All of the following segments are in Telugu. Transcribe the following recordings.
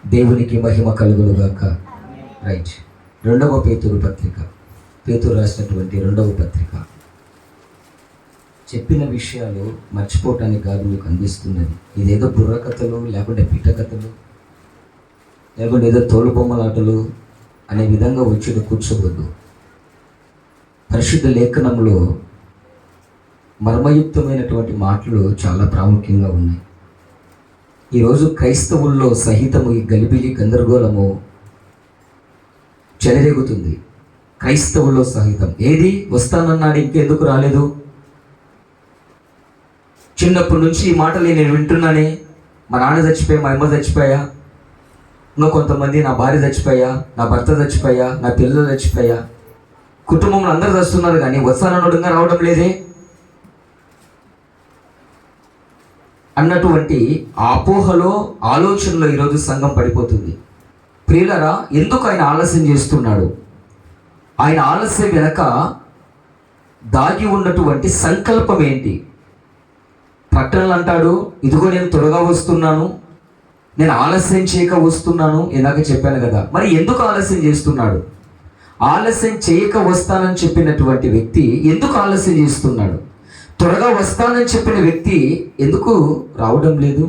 దేవునికి మహిమ కలుగునుగాక. రైట్. రెండవ పేతురు పత్రిక, పేతురు రాసినటువంటి రెండవ పత్రిక. చెప్పిన విషయాలు మర్చిపోవటానికి కాదు మీకు అందిస్తున్నది. ఇదేదో బుర్ర కథలు, లేకుంటే పిట్ట కథలు, లేకుంటే ఏదో తోలుబొమ్మలాటలు అనే విధంగా వచ్చి కూర్చోవద్దు. పరిశుద్ధ లేఖనంలో మర్మయుక్తమైనటువంటి మాటలు చాలా ప్రాముఖ్యంగా ఉన్నాయి. ఈరోజు క్రైస్తవుల్లో సహితము ఈ గలిబిలి గందరగోళము చెలరేగుతుంది. క్రైస్తవుల్లో సహితం ఏది వస్తానన్నాడు, ఇంకెందుకు రాలేదు? చిన్నప్పటి నుంచి ఈ మాటలు నేను వింటున్నానే. మా నాన్న చచ్చిపోయా, మా అమ్మ చచ్చిపోయా, ఇంకా కొంతమంది నా భార్య చచ్చిపోయా, నా భర్త చచ్చిపోయా, నా పిల్లలు చచ్చిపోయా, కుటుంబంలో అందరూ చస్తున్నారు, కానీ వస్తానన్నాడుగా రావడం లేదే అన్నటువంటి అపోహలో, ఆలోచనలో ఈరోజు సంఘం పడిపోతుంది. ప్రియులరా, ఎందుకు ఆయన ఆలస్యం చేస్తున్నాడు? ఆయన ఆలస్యం వెనక దాగి ఉన్నటువంటి సంకల్పం ఏంటి? ప్రకటనలు అంటాడు, ఇదిగో నేను త్వరగా వస్తున్నాను, నేను ఆలస్యం చేయక వస్తున్నాను. ఇందాక చెప్పాను కదా. మరి ఎందుకు ఆలస్యం చేస్తున్నాడు? ఆలస్యం చేయక వస్తానని చెప్పినటువంటి వ్యక్తి ఎందుకు ఆలస్యం చేస్తున్నాడు? త్వరగా వస్తానని చెప్పిన వ్యక్తి ఎందుకు రావడం లేదు?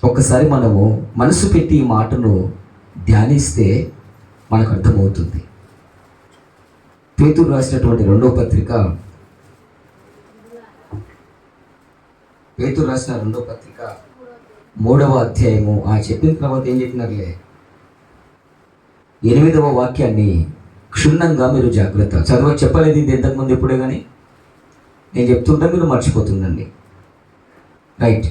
ఒక్కసారి మనము మనసు పెట్టి ఈ మాటను ధ్యానిస్తే మనకు అర్థమవుతుంది. పేతురు రాసినటువంటి రెండవ పత్రిక, పేతురు రాసిన రెండవ పత్రిక 3వ అధ్యాయము. చెప్పిన తర్వాత ఏం చెప్పినారులే, 8వ వాక్యాన్ని క్షుణ్ణంగా మీరు జాగ్రత్త చెప్పలేదు. ఇది ఇంతకుముందు ఎప్పుడే కానీ నేను చెప్తుంటే మీరు మర్చిపోతుందండి. రైట్.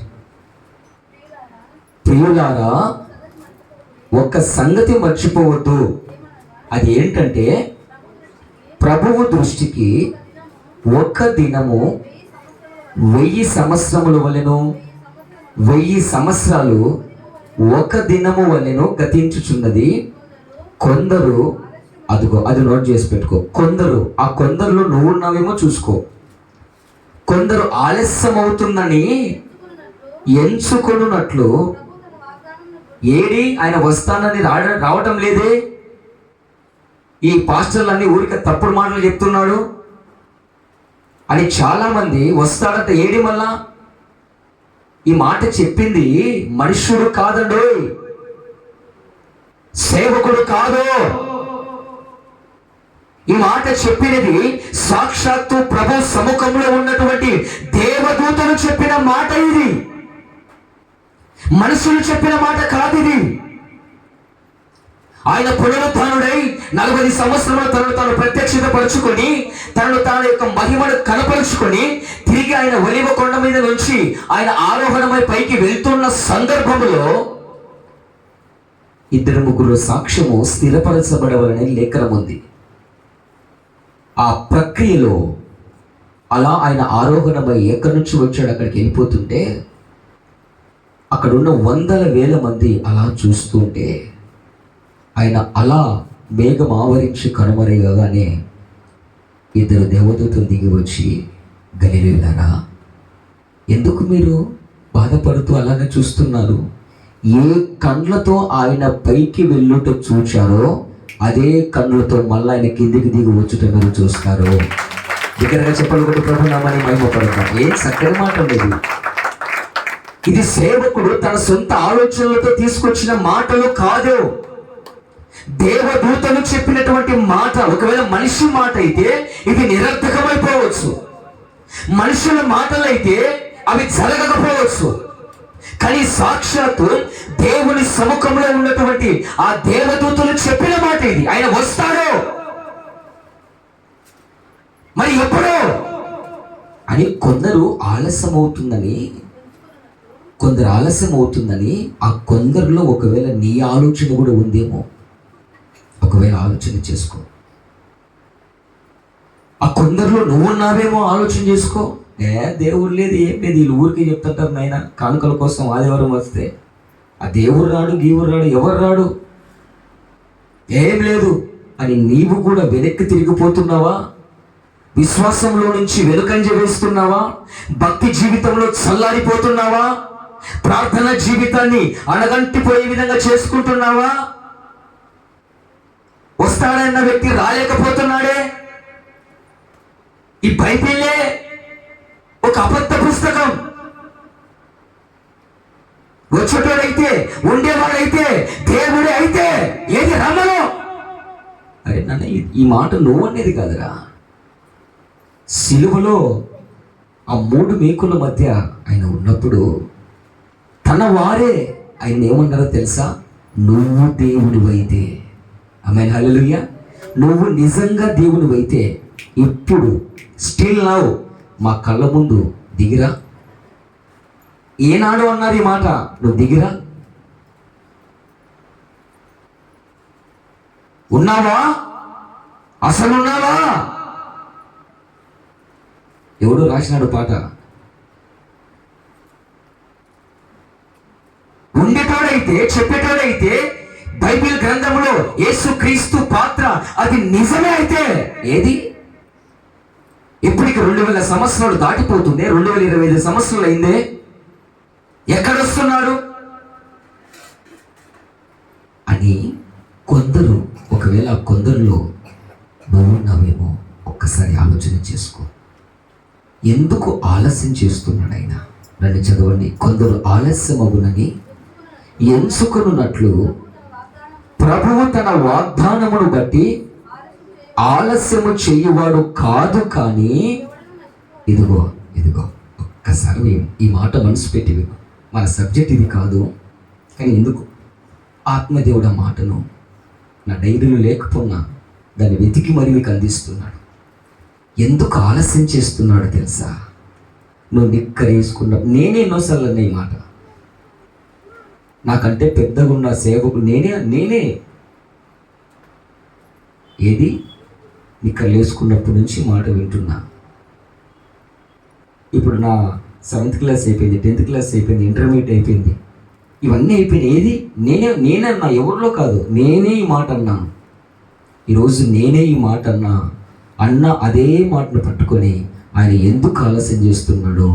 ప్రియులారా, ఒక్క సంగతి మర్చిపోవద్దు. అది ఏంటంటే, ప్రభువు దృష్టికి ఒక్క దినము 1000 సంవత్సరముల వలెను, 1000 సంవత్సరాలు ఒక దినము వలెను గతించుచున్నది. కొందరు, అదిగో అది నోట్ చేసి పెట్టుకో, కొందరు, ఆ కొందరులో నువ్వు ఉన్నావేమో చూసుకో. కొందరు ఆలస్యం అవుతుందని ఎంచుకొనున్నట్లు, ఏడి ఆయన వస్తానని రావటం లేదే? ఈ పాస్టర్లన్నీ ఊరికే తప్పుడు మాటలు చెప్తున్నాడు అని చాలా మంది వస్తాడంట. ఏడి మళ్ళా? ఈ మాట చెప్పింది మనుష్యుడు కాదండు, సేవకుడు కాదు. ఈ మాట చెప్పినది సాక్షాత్తు ప్రభు సముఖంలో ఉన్నటువంటి దేవదూతలు చెప్పిన మాట. ఇది మనుషులు చెప్పిన మాట కాదు. ఇది ఆయన పునరుత్థానుడై 40 సంవత్సరాలు తనను తాను ప్రత్యక్షత పరుచుకొని, తనను తాను యొక్క మహిమను కనపరుచుకొని, తిరిగి ఆయన ఒలివ కొండ మీద నుంచి ఆయన ఆరోహణమై పైకి వెళ్తున్న సందర్భంలో 2-3 సాక్ష్యము స్థిరపరచబడవలనే లేఖనం ఉంది. ఆ ప్రక్రియలో అలా ఆయన ఆరోహణమై ఎక్కడి నుంచి వచ్చాడు అక్కడికి వెళ్ళిపోతుంటే, అక్కడ ఉన్న 100,000 మంది అలా చూస్తుంటే, ఆయన అలా మేఘం ఆవరించి కనుమరుగగానే 2 దేవదూతలు దిగి వచ్చి, గలిలీయులారా, ఎందుకు మీరు బాధపడుతూ అలాగే చూస్తున్నారు? ఏ కండ్లతో ఆయన పైకి వెళ్ళుట చూచారో అదే కన్నులతో మళ్ళీ ఆయన కిందికి దిగి వచ్చుట మీరు చూస్తారు. దగ్గరగా చెప్పలు కొట్టి ప్రభు నామని మహిమపడతాం. ఏ చక్కని మాట లేదు. ఇది సేవకుడు తన సొంత ఆలోచనలతో తీసుకొచ్చిన మాటలు కాదు, దేవదూతలు చెప్పినటువంటి మాట. ఒకవేళ మనిషి మాట అయితే ఇది నిరర్థకమైపోవచ్చు, మనుషుల మాటలైతే అవి జరగకపోవచ్చు. కానీ సాక్షాత్తు దేవుని సముఖంలో ఉన్నటువంటి ఆ దేవదూతలు చెప్పిన మాట ఇది. ఆయన వస్తాడో, మరి ఎప్పుడో అని కొందరు ఆలస్యం అవుతుందని ఆ కొందరిలో ఒకవేళ నీ ఆలోచన కూడా ఉందేమో. ఒకవేళ ఆలోచన చేసుకో. ఆ కొందరిలో నువ్వు ఉన్నావేమో ఆలోచన చేసుకో. దేవుడు లేదు, ఏం లేదు, వీళ్ళు ఊరికి చెప్తుంటారు నాయన కానుకల కోసం ఆదివారం వస్తే. ఆ దేవుడు రాడు, గీవుడు రాడు, ఎవరు రాడు, ఏం లేదు అని నీవు కూడా వెనక్కి తిరిగిపోతున్నావా? విశ్వాసంలో నుంచి వెనుకంజ వేస్తున్నావా? భక్తి జీవితంలో చల్లారిపోతున్నావా? ప్రార్థన జీవితాన్ని అణగంటిపోయే విధంగా చేసుకుంటున్నావా? వస్తాడన్న వ్యక్తి రాలేకపోతున్నాడే. ఈ బైబిలే ఒక అబద్ధ పుస్తకం. వచ్చేటోడైతే, ఉండేవాడైతే, దేవుడే అయితే ఏది రమ్మను. అరే నాన్న, ఈ మాట నువ్వు అనేది కాదురా. సిలువలో ఆ 3 మేకుల మధ్య ఆయన ఉన్నప్పుడు తన వారే ఆయన ఏమన్నారో తెలుసా? నువ్వు దేవుడివైతే, ఆమేన్, హల్లెలూయా, నువ్వు నిజంగా దేవుడివైతే ఇప్పుడు స్టిల్ నౌ మా కళ్ళ ముందు దిగిరా. ఏనాడు అన్నారు ఈ మాట? నువ్వు దిగిరా. ఉన్నావా? అసలు ఉన్నావా? ఎవడో రాసినాడు పాట. ఉండేటోడైతే, చెప్పేటోడైతే, బైబిల్ గ్రంథంలో యేసుక్రీస్తు పాత్ర అది నిజమే అయితే ఏది? ఇప్పటికి 2000 సంవత్సరాలు దాటిపోతుంది. 2025 సంవత్సరాలు అయిందే. ఎక్కడొస్తున్నాడు అని కొందరు, ఒకవేళ కొందరిలో నువ్వున్నావేమో ఒక్కసారి ఆలోచన చేసుకో. ఎందుకు ఆలస్యం చేస్తున్నాడు ఆయన? రండి చదవండి. కొందరు ఆలస్యమగునని ఎంచుకొనున్నట్లు ప్రభువు తన వాగ్దానమును బట్టి ఆలస్యము చేయువాడు కాదు. కానీ ఇదిగో ఇదిగో, ఒక్కసారి ఈ మాట మనసు పెట్టి విను. మన సబ్జెక్ట్ ఇది కాదు, కానీ ఎందుకు ఆత్మదేవుడు ఆ మాటను నా డైరీలో లేకపోయినా దాన్ని వెతికి మరీ మీకు అందిస్తున్నాడు. ఎందుకు ఆలస్యం చేస్తున్నాడు తెలుసా? నువ్వు నిక్కరేసుకున్నావు. నేనే ఎన్నోసార్లు అన్న ఈ మాట. నాకంటే పెద్దగా ఉన్న సేవకుడు నేనే ఏది నిక్కర్లు వేసుకున్నప్పటి నుంచి మాట వింటున్నా. ఇప్పుడు నా 7th క్లాస్ అయిపోయింది, 10th క్లాస్ అయిపోయింది, ఇంటర్మీడియట్ అయిపోయింది, ఇవన్నీ అయిపోయినాయి. ఏది నేనే అన్నా, ఎవరిలో కాదు, నేనే ఈ మాట అన్నాను. ఈరోజు నేనే ఈ మాట అన్న అదే మాటను పట్టుకొని ఆయన ఎందుకు ఆలస్యం చేస్తున్నాడో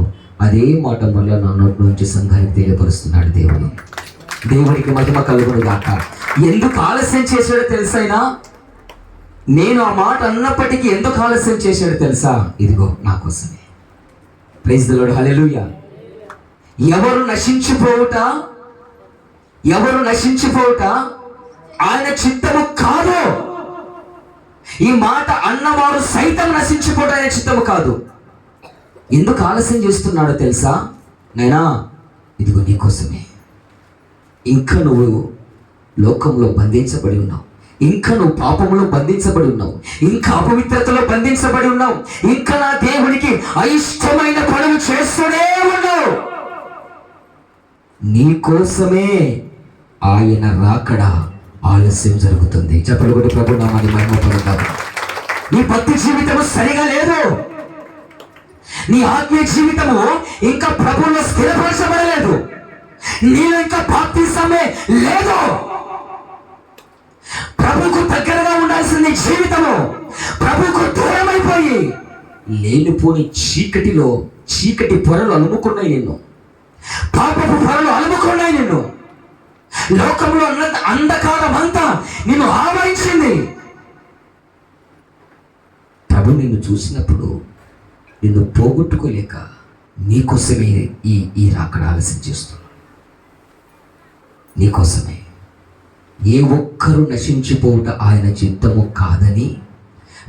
అదే మాట వల్ల నా నోటి నుంచి సంఘానికి తెలియపరుస్తున్నాడు దేవుడు. దేవుడికి మహిమ కలుగును గాక. ఎందుకు ఆలస్యం చేశాడో తెలుసైనా? నేను ఆ మాట అన్నప్పటికీ ఎందుకు ఆలస్యం చేశాడో తెలుసా? ఇదిగో నా కోసమే. ప్రైజ్ ది లార్డ్, హల్లెలూయా. ఎవరు నశించిపోవుట ఆయన చిత్తము కాదు. ఈ మాట అన్నవారు సైతం నశించిపోవడం ఆయన చిత్తము కాదు. ఎందుకు ఆలస్యం చేస్తున్నాడో తెలుసా? నైనా ఇదిగో నీకోసమే. ఇంకా నువ్వు లోకంలో బంధించబడి ఉన్నావు, ఇంకా నువ్వు పాపంలో బంధించబడి ఉన్నావు, ఇంకా అపవిత్రతలో బంధించబడి ఉన్నావు, ఇంకా నా దేవునికి అయిష్టమైన పనులు చేస్తూనే ఉన్నావు. నీకోసమే ఆయన రాకడ ఆలస్యం జరుగుతుంది. చెప్పలు కొట్టి ప్రభు నామాన్ని మహిమపడతావు. నీ భక్తి జీవితము సరిగా లేదు. నీ ఆత్మీయ జీవితము ఇంకా ప్రభువులో స్థిరపరచబడలేదు. నీలో ఇంకా బాప్తిసమే లేదు. ప్రభువుకు దగ్గరగా ఉండాల్సిన జీవితము ప్రభువుకు దూరం అయిపోయి లేనిపోని చీకటి పొరలు అలుముకున్నాయి నిన్ను. పాపపు పొరలు అలుముకున్నాయి నిన్ను. లోకంలో అంధకారం అంతా నిన్ను ఆవరించింది. ప్రభు నిన్ను చూసినప్పుడు నిన్ను పోగొట్టుకోలేక నీకోసమే ఈ రాకడ ఆలస్యం చేస్తున్నాడు. నీకోసమే. ఏ ఒక్కరూ నశించిపోవుట ఆయన చిత్తము కాదని,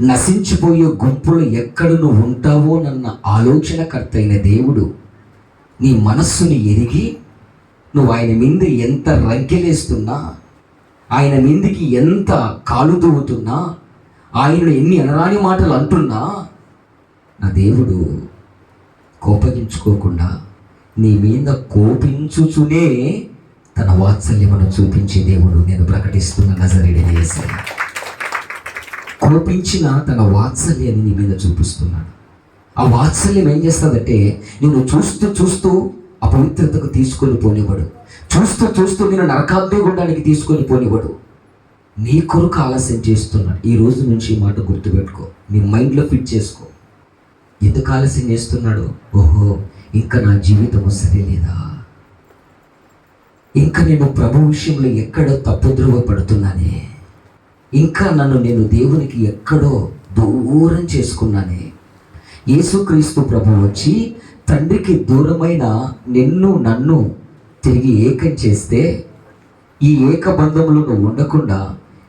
నశించిపోయే గుంపులు ఎక్కడ నువ్వు ఉంటావో నన్న ఆలోచనకర్త అయిన దేవుడు నీ మనస్సుని ఎరిగి నువ్వు ఆయన మీద ఎంత రంకెలేస్తున్నా, ఆయన మీదికి ఎంత కాలు దూవుతున్నా, ఆయనను ఎన్ని అనరాని మాటలు అంటున్నా, నా దేవుడు కోపగించుకోకుండా నీ మీద కోపించుచునే తన వాత్సల్యమును చూపించే దేవుడు. నేను ప్రకటిస్తున్న నజరేయుడైన యేసయ్య కోపించిన తన వాత్సల్యాన్ని నీ మీద చూపిస్తున్నాడు. ఆ వాత్సల్యం ఏం చేస్తుందంటే నిన్ను చూస్తూ అపవిత్రతకు తీసుకొని పోనివ్వడు. చూస్తూ నేను నరకాగ్ని గుండానికి తీసుకొని పోనివ్వడు. నీ కొరకు ఆలస్యం చేస్తున్నాడు. ఈ రోజు నుంచి ఈ మాట గుర్తుపెట్టుకో, నీ మైండ్లో ఫిట్ చేసుకో. ఎందుకు ఆలస్యం చేస్తున్నాడు? ఓహో, ఇంకా నా జీవితము సరిలేదా? ఇంకా నేను ప్రభు విషయంలో ఎక్కడో తప్పుద్రోవ పడుతున్నానే, ఇంకా నేను దేవునికి ఎక్కడో దూరం చేసుకున్నానే. యేసుక్రీస్తు ప్రభు వచ్చి తండ్రికి దూరమైన నన్ను తిరిగి ఏకం చేస్తే, ఈ ఏకబంధములో నువ్వు ఉండకుండా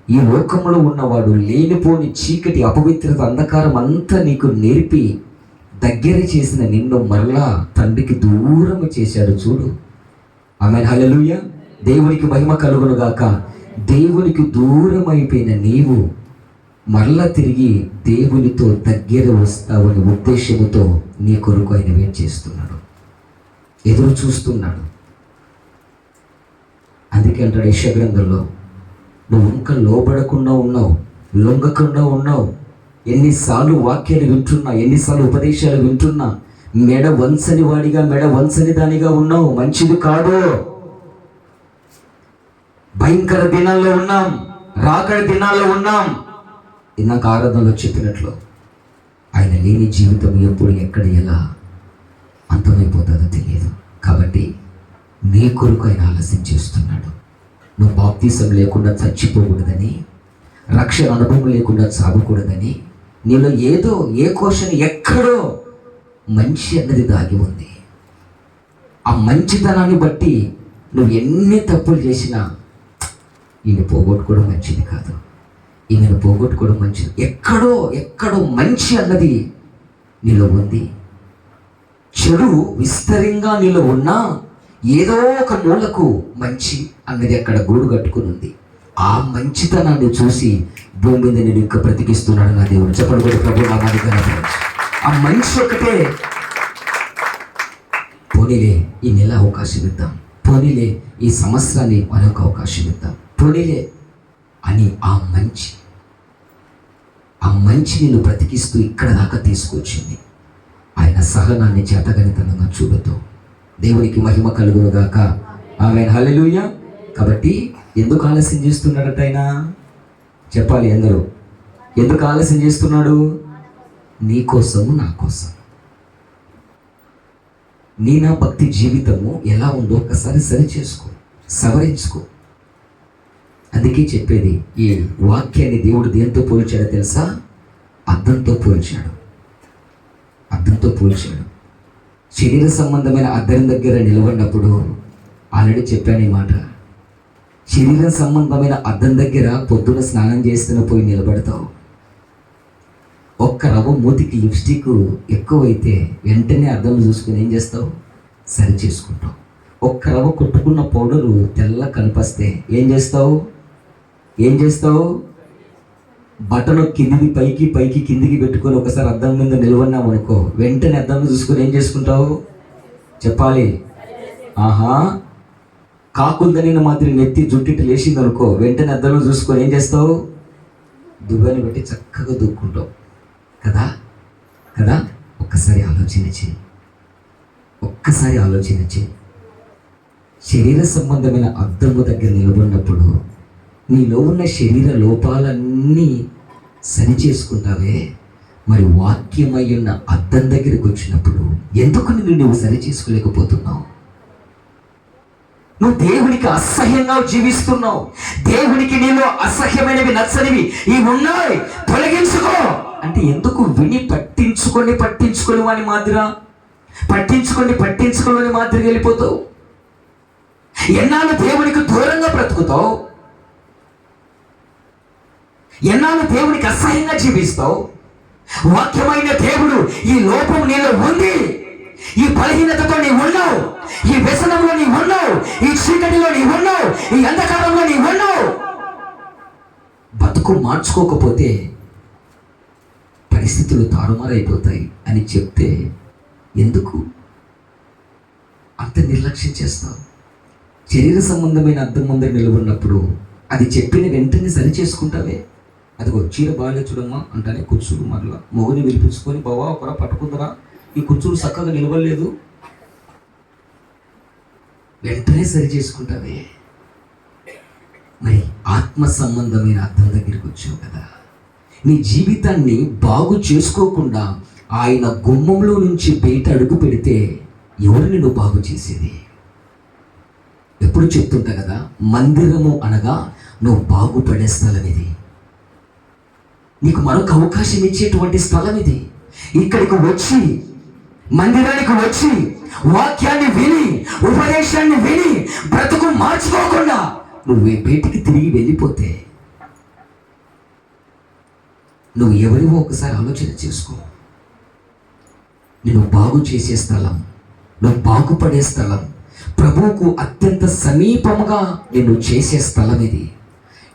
ఈ లోకంలో ఉన్నవాడు లేనిపోని చీకటి, అపవిత్రత, అంధకారం అంతా నీకు నేర్పి దగ్గర చేసిన నిన్ను మరలా తండ్రికి దూరం చేశాడు చూడు. ఆమేన్, హల్లెలూయా. దేవునికి మహిమ కలుగును గాక. దేవునికి దూరం అయిపోయిన నీవు మరలా తిరిగి దేవునితో దగ్గర వస్తావని ఉద్దేశముతో నీ కొరకు ఆయన వెయిట్ చేస్తున్నాడు, ఎదురు చూస్తున్నాడు. అందుకే అంటాడు యెషయా గ్రంథంలో, నువ్వు ఇంకా లోబడకుండా ఉన్నావు, లొంగకుండా ఉన్నావు. ఎన్నిసార్లు వాక్యాలు వింటున్నా, ఎన్నిసార్లు ఉపదేశాలు వింటున్నా, మెడ వంచని వాడిగా, మెడ వంచని దానిగా ఉన్నావు. మంచిది కాదు. భయంకర దినాల్లో ఉన్నాం, రాకడ దినాల్లో ఉన్నాం. ఇందాక ఆరాధనలో చెప్పినట్లు ఆయన లేని జీవితం ఎప్పుడు, ఎక్కడ, ఎలా అంతమైపోతుందో తెలియదు. కాబట్టి నీ కొరకు ఆయన ఆలస్యం చేస్తున్నాడు. నువ్వు బాప్తీసం లేకుండా చచ్చిపోకూడదని, రక్షణ అనుభవం లేకుండా చావకూడదని, నీలో ఏదో ఏ క్వశ్చన్ ఎక్కడో మంచి అన్నది దాగి ఉంది. ఆ మంచితనాన్ని బట్టి నువ్వు ఎన్ని తప్పులు చేసినా ఈయన పోగొట్టుకోవడం మంచిది కాదు, ఈయనను పోగొట్టుకోవడం మంచిది. ఎక్కడో మంచి అన్నది నీలో ఉంది. చెడు విస్తరంగా నీలో ఉన్నా ఏదో ఒక మూలకు మంచి అన్నది అక్కడ గూడు కట్టుకుని ఉంది. ఆ మంచితనాన్ని చూసి భూమి మీద నేను ఇంకా బ్రతికిస్తున్నాడు నా దేవుడు. చెప్పండి కూడా ప్రభు నామానికి ఘనపరచు. ఆ మంచి ఒకటే. పోనీలే ఈ నెల అవకాశం ఇద్దాం, పోనీలే ఈ సంవత్సరాన్ని మరొక అవకాశం ఇద్దాం, పోనీలే అని ఆ మంచి నిన్ను బ్రతికిస్తూ ఇక్కడ దాకా తీసుకొచ్చింది. ఆయన సహనాన్ని చేతగనితనంగా చూడతో దేవునికి మహిమ కలుగును గాక. ఆమేన్, హల్లెలూయా. కాబట్టి ఎందుకు ఆలస్యం చేస్తున్నాడట ఆయన? చెప్పాలి అందరూ. ఎందుకు ఆలస్యం చేస్తున్నాడు? నీ కోసము, నా కోసం. నా భక్తి జీవితము ఎలా ఉందో ఒక్కసారి సరి చేసుకో, సవరించుకో. అందుకే చెప్పేది, ఈ వాక్యాన్ని దేవుడు దేంతో పోల్చాడో తెలుసా? అద్దంతో పోల్చాడు. శరీర సంబంధమైన అద్దం దగ్గర నిలబడినప్పుడు ఆల్రెడీ చెప్పాను ఈ మాట. శరీర సంబంధమైన అద్దం దగ్గర పొద్దున స్నానం చేస్తున్న పోయి నిలబడతావు. ఒక్క రవ్వ మూతికి లిప్స్టిక్ ఎక్కువైతే వెంటనే అద్దం చూసుకుని ఏం చేస్తావు? సరి చేసుకుంటావు. ఒక్క రవ్వ కొట్టుకున్న పౌడరు తెల్ల కనిపిస్తే ఏం చేస్తావు? బట్టను పైకి కిందికి పెట్టుకొని ఒకసారి అద్దం మీద నిలబడినాం అనుకో, వెంటనే అద్దం చూసుకొని ఏం చేసుకుంటావు? చెప్పాలి. ఆహా, కాకుందని మాత్రం నెత్తి జుట్టిట్టు లేచింది అనుకో, వెంటనే అద్దంలో చూసుకొని ఏం చేస్తావు? దువ్వని బట్టి చక్కగా దూక్కుంటావు కదా. ఒక్కసారి ఆలోచన చేయి. శరీర సంబంధమైన అద్దము దగ్గర నిలబడినప్పుడు నీలో ఉన్న శరీర లోపాలన్నీ సరి చేసుకుంటావే, మరి వాక్యమై ఉన్న అద్దం దగ్గరికి వచ్చినప్పుడు ఎందుకు నువ్వు సరి చేసుకోలేకపోతున్నావు? నువ్వు దేవునికి అసహ్యంగా జీవిస్తున్నావు. దేవునికి నీలో అసహ్యమైనవి, నచ్చనివి ఇవి ఉన్నాయి, తొలగించుకో అంటే ఎందుకు? విని పట్టించుకొని వాని మాదిరా పట్టించుకొని మాదిరిగా వెళ్ళిపోతావు. ఎన్నాళ్ళు దేవునికి దూరంగా బ్రతుకుతావు, ఎన్నాళ్ళు దేవునికి అసహ్యంగా జీవిస్తావు. వాక్యమైన దేవుడు ఈ లోపం నీలో ఉంది, ఈ బలహీనతతో నీ ఉన్నావు, ఈ వ్యసనంలో నీ ఉన్నావు, ఈ చీకటిలో నీ ఉన్నావు, ఈ అంధకారంలో నీ ఉన్నావు. బతుకు మార్చుకోకపోతే పరిస్థితులు తారుమారైపోతాయి అని చెప్తే ఎందుకు అంత నిర్లక్ష్యం చేస్తావు? శరీర సంబంధమైన అద్దం ముందర నిలబడినప్పుడు అది చెప్పిన వెంటనే సరి చేసుకుంటావే. అదిగో చీర బాగాలే చూడమ్మా అంటానే కుర్చీలు మరలా మొగుని విలిపించుకొని, బావా ఒకరా పట్టుకుందరా, ఈ కుర్చీలు చక్కగా నిలవలేదు, వెంటనే సరి చేసుకుంటావే. మరి ఆత్మ సంబంధమైన అర్థం దగ్గరికి వచ్చావు కదా, నీ జీవితాన్ని బాగు చేసుకోకుండా ఆయన గుమ్మంలో నుంచి బయట అడుగు పెడితే ఎవరు నిన్ను బాగు చేసేది? ఎప్పుడు చెప్తుంటా కదా, మందిరము అనగా నువ్వు బాగుపడే స్థలం ఇది. నీకు మరొక అవకాశం ఇచ్చేటువంటి స్థలం ఇది. ఇక్కడికి వచ్చి, మందిరానికి వచ్చి, వాక్యాన్ని విని, ఉపదేశాన్ని విని, బ్రతుకు మార్చుకోకుండా నువ్వు బయటికి తిరిగి వెళ్ళిపోతే నువ్వు ఎవరివో ఒకసారి ఆలోచన చేసుకో. నేను బాగు చేసే స్థలం, నువ్వు బాగుపడే స్థలం, ప్రభువుకు అత్యంత సమీపముగా నిన్ను చేసే స్థలం ఇది.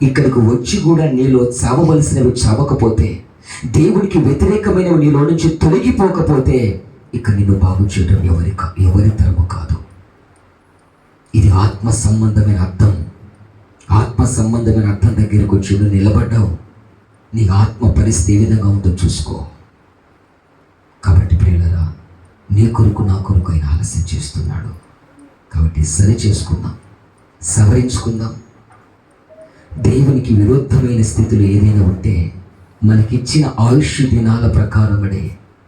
ఇక్కడికి వచ్చి కూడా నీలో చావవలసినవి చావకపోతే, దేవుడికి వ్యతిరేకమైనవి నీలో నుంచి తొలగిపోకపోతే, ఇక నిన్ను బాగు చేయడం ఎవరి తరము కాదు. ఇది ఆత్మ సంబంధమైన అర్థం. ఆత్మ సంబంధమైన అర్థం దగ్గరికి వచ్చి నువ్వు నిలబడ్డావు, నీ ఆత్మ పరిస్థితి ఏ విధంగా ఉందో చూసుకో. కాబట్టి ప్రియులరా, నీ కొరకు నా కొరకు ఆయన ఆలస్యం చేస్తున్నాడు. కాబట్టి సరి చేసుకుందాం, సవరించుకుందాం. దేవునికి విరుద్ధమైన స్థితులు ఏదైనా ఉంటే మనకిచ్చిన ఆయుష్ దినాల ప్రకారమడే.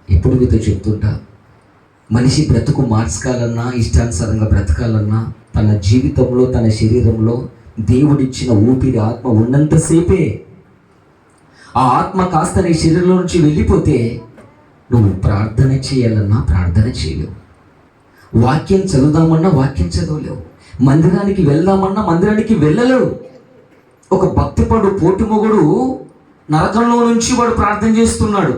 ఎప్పుడు మీతో చెప్తుంటా, మనిషి బ్రతుకు మార్చుకోవాలన్నా, ఇష్టానుసారంగా బ్రతకాలన్నా, తన జీవితంలో, తన శరీరంలో దేవుడిచ్చిన ఊపిరి ఆత్మ ఉన్నంతసేపే. ఆ ఆత్మ కాస్త నీ శరీరంలో నుంచి వెళ్ళిపోతే నువ్వు ప్రార్థన చేయాలన్నా ప్రార్థన చేయలేవు, వాక్యం చదువుదామన్నా వాక్యం చదవలేవు, మందిరానికి వెళ్దామన్నా మందిరానికి వెళ్ళలేవు. ఒక భక్తిపడు పోటుమొగుడు నరకంలో నుంచి వాడు ప్రార్థన చేస్తున్నాడు.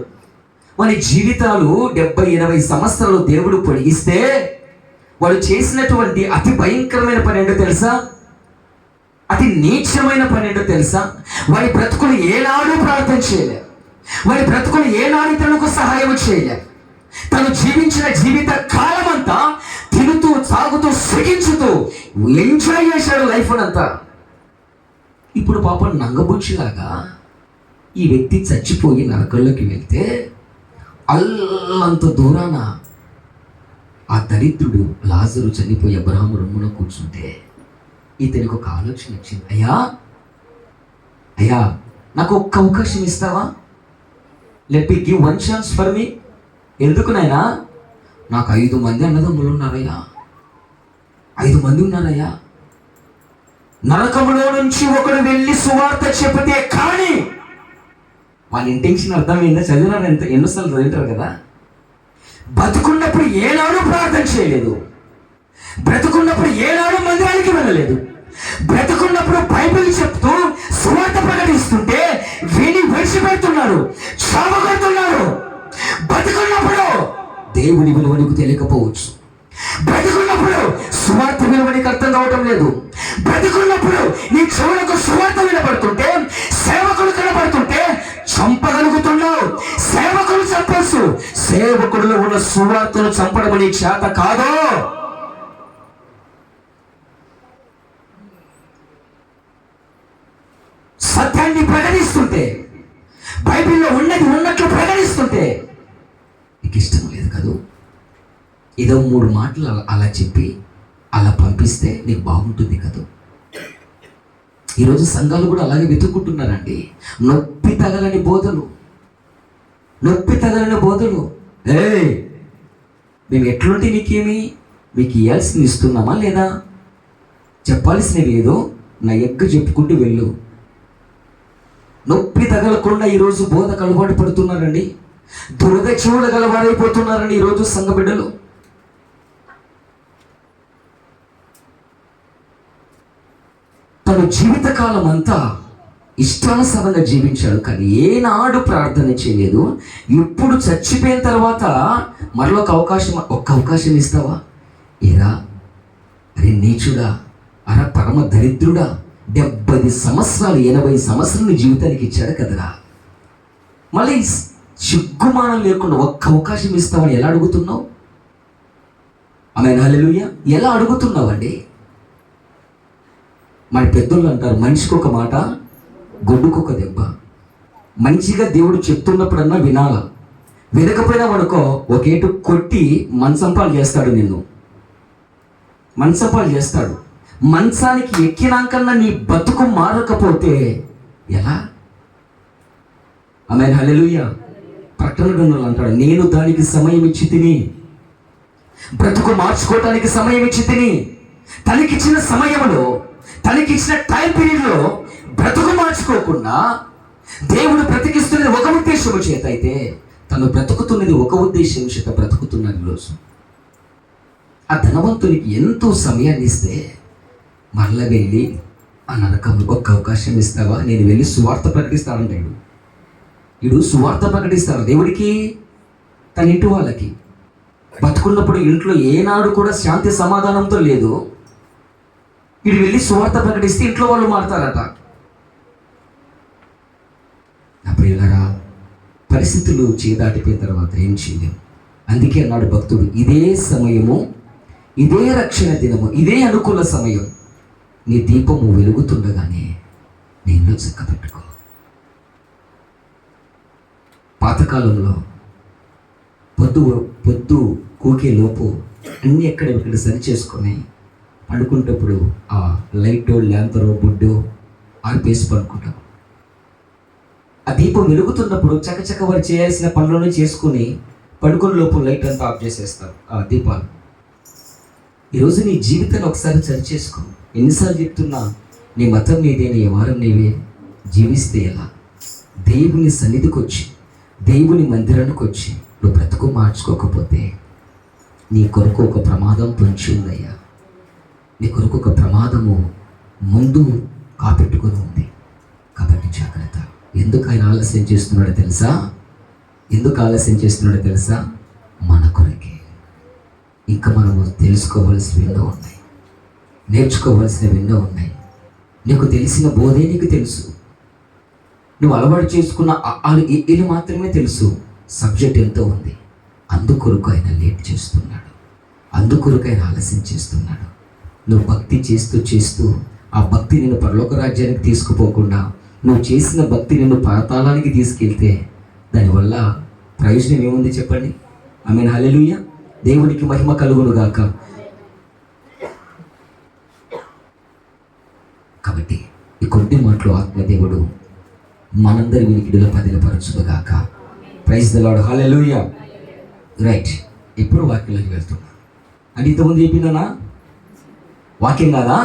వారి జీవితాలు 70-80 సంవత్సరాలు దేవుడు పొడిగిస్తే వాడు చేసినటువంటి అతి భయంకరమైన పని ఏంటో తెలుసా? అతి నీచమైన పని ఏంటో తెలుసా? వారి బ్రతుకులు ఏనాడు ప్రార్థన చేయలేరు, వారి బ్రతుకులు ఏనాడు తనకు సహాయం చేయలేరు. తను జీవించిన జీవిత కాలం అంతా తిరుగుతూ, సాగుతూ, సుఖించుతూ ఎంజాయ్ చేశాడు లైఫ్ అంతా. ఇప్పుడు పాపం నంగబుచ్చిలాగా ఈ వ్యక్తి చచ్చిపోయి నరకంలోకి వెళ్తే, అల్లంత దూరాన ఆ దరిద్రుడు లాజరు చనిపోయి అబ్రహాము రొమ్మున కూర్చుంటే ఇతనికి ఒక ఆలోచన వచ్చింది. అయ్యా నాకు ఒక్క అవకాశం ఇస్తావా? Let me give one chance for me. ఎందుకు నాయనా? నాకు 5 మంది అన్నదమ్ములు ఉన్నారయ్యా, 5 మంది ఉన్నారయ్యా. నరకములో నుంచి ఒకడు వెళ్ళి సువార్త చెబితే కానీ వాళ్ళ ఇంటెన్షన్ అర్థమైందా? చదివినారు, ఎన్నోసార్లు చదివింటారు కదా. బతుకున్నప్పుడు ఏనాడు ప్రార్థన చేయలేదు, బ్రతుకున్నప్పుడు ఏనాడు మందిరానికి వెళ్ళలేదు, బ్రతుకున్నప్పుడు బైబిల్ చెప్తూ సువార్త ప్రకటిస్తుంటే విని విడిచిపెడుతున్నారు, చావగొడుతున్నారు. బతుకున్నప్పుడు దేవుని విలువ నీకు తెలియకపోవచ్చు, బ్రతుకున్నప్పుడు సువార్త విలువ నీకు అర్థం కావటం లేదు, బ్రతుకున్నప్పుడు నీ చెవులకు సువార్త వినబడుతుంటే, సేవకులు కనబడుతుంటే చంపగలుగుతున్నావు. సేవకులు చంపచ్చు, సేవకుడిలో ఉన్న సువార్తను చంపడం నీ చేత కాదు. సత్యాన్ని ప్రకటిస్తుంటే, బైబిల్లో ఉన్నది ఉన్నట్లు ప్రకటిస్తుంటే నీకు ఇష్టం లేదు కదూ. ఏదో 3 మాటలు అలా చెప్పి అలా పంపిస్తే నీకు బాగుంటుంది కదూ. ఈరోజు సంఘాలు కూడా అలాగే వెతుక్కుంటున్నారండి. నొప్పి తగలని బోధలు, నొప్పి తగలని బోధలు. మేము ఎట్లుంటే నీకేమి, మీకు ఇవ్వాల్సింది ఇస్తున్నామా లేదా? చెప్పాల్సినవి ఏదో నా ఎగ్గు చెప్పుకుంటూ వెళ్ళు. నొప్పి తగలకుండా ఈరోజు బోధకు అలవాటు పడుతున్నారండి. దురద చెవులు గలవారైపోతున్నారండి ఈరోజు సంఘ బిడ్డలు. తన జీవితకాలం అంతా ఇష్టానుసారంగా జీవించాడు, కానీ ఏనాడు ప్రార్థన చేయలేదు. ఇప్పుడు చచ్చిపోయిన తర్వాత మరొక అవకాశం ఇస్తావా? ఏరా అరే నీచుడా, అర పరమ దరిద్రుడా, 70 సంవత్సరాలు 80 సంవత్సరాలు జీవితానికి ఇచ్చాడు కదరా. మళ్ళీ సిగ్గుమానం లేకుండా ఒక్క అవకాశం ఇస్తావని ఎలా అడుగుతున్నావు? ఆమేన్, హల్లెలూయా. ఎలా అడుగుతున్నావండి? మన పెద్దోళ్ళు అంటారు, మనిషికి ఒక మాట, గొడ్డుకొక దెబ్బ. మంచిగా దేవుడు చెప్తున్నప్పుడన్నా వినాల, వినకపోయినా అనుకో ఒకేటు కొట్టి మంచంపాలు చేస్తాడు, నిన్ను మంచంపాలు చేస్తాడు. మంచానికి ఎక్కినాకన్నా నీ బతుకు మారకపోతే ఎలా? ఆమేన్, హల్లెలూయా. ప్రకటన గ్రంథంలో అంటాడు, నేను దానికి సమయం ఇచ్చి తిని, బ్రతుకు మార్చుకోవటానికి సమయం ఇచ్చి తిని, తనకిచ్చిన సమయంలో, తనకిచ్చిన టైం పీరియడ్లో బ్రతుకు మార్చుకోకుండా దేవుడు బ్రతికిస్తున్నది ఒక ఉద్దేశము చేత అయితే తను బ్రతుకుతున్నది ఒక ఉద్దేశం చేత బ్రతుకుతున్నాడు ఈరోజు. ఆ ధనవంతునికి ఎంతో సమయాన్ని ఇస్తే మరలా వెళ్ళి ఆ నరకంలో ఒక్క అవకాశం ఇస్తావా, నేను వెళ్ళి సువార్త ప్రకటిస్తానంటాడు. వీడు సువార్త ప్రకటిస్తారు దేవుడికి, తన ఇంటి వాళ్ళకి. బతుకున్నప్పుడు ఇంట్లో ఏనాడు కూడా శాంతి సమాధానంతో లేదు. వీడు వెళ్ళి సువార్త ప్రకటిస్తే ఇంట్లో వాళ్ళు మారుతారట. నా ప్రియులారా, పరిస్థితులు చేదాటిపోయిన తర్వాత ఏం చేయలేము. అందుకే అన్నాడు భక్తుడు, ఇదే సమయము, ఇదే రక్షణ దినము, ఇదే అనుకూల సమయం, నీ దీపము వెలుగుతుండగానే నిన్ను చక్కబెట్టుకో. పాతకాలంలో పొద్దు కూకే లోపు అన్నీ ఎక్కడ సరి చేసుకొని పండుకుంటప్పుడు ఆ లైటో ల్యాంతరో బుడ్డో ఆర్పేసి పడుకుంటాం. ఆ దీపం వెలుగుతున్నప్పుడు చకచక వారు చేయాల్సిన పనులను చేసుకుని పడుకున్న లోపు లైట్ అంతా ఆఫ్ చేసేస్తారు ఆ దీపాలు. ఈరోజు నీ జీవితాన్ని ఒకసారి సరి చేసుకో. ఎన్నిసార్లు చెప్తున్నా, నీ మతం నీదే, నీ వారం నీవే. జీవిస్తే ఎలా? దేవుని సన్నిధికి వచ్చి, దేవుని మందిరానికి వచ్చి నువ్వు బ్రతుకు మార్చుకోకపోతే నీ కొరకు ఒక ప్రమాదం పొంచి ఉందయ్యా. నీ కొరకు ఒక ప్రమాదము ముందు కాపెట్టుకొని ఉంది. కాబట్టి జాగ్రత్త. ఎందుకు ఆయన ఆలస్యం చేస్తున్నాడో తెలుసా? ఎందుకు ఆలస్యం చేస్తున్నాడో తెలుసా? మన కొరకే. ఇంకా మనము తెలుసుకోవలసినవి ఎన్నో ఉన్నాయి, నేర్చుకోవలసినవి ఎన్నో ఉన్నాయి. నీకు తెలిసిన బోధే నీకు తెలుసు, నువ్వు అలవాటు చేసుకున్న ఇది మాత్రమే తెలుసు. సబ్జెక్ట్ ఎంతో ఉంది. అందుకొరకు ఆయన లేట్ చేస్తున్నాడు, అందుకొరకు ఆయన ఆలస్యం చేస్తున్నాడు. నువ్వు భక్తి చేస్తూ చేస్తూ ఆ భక్తి నిన్ను పరలోక రాజ్యానికి తీసుకుపోకుండా నువ్వు చేసిన భక్తి నిన్ను పాతాళానికి తీసుకెళ్తే దానివల్ల ప్రయోజనం ఏముంది చెప్పండి? ఆమేన్, హల్లెలూయా. దేవునికి మహిమ కలుగును గాక. కాబట్టి ఈ కొద్ది మాటలు ఆత్మదేవుడు మనందరి వినికిడిలో పదిలపరచుగాక. Praise the lord, hallelujah. Right, ఇప్పుడు వాక్యంలోకి వెళ్తున్నా. అంటే ఇంతకుముందు చెప్పిందనా వాక్యం కాదా?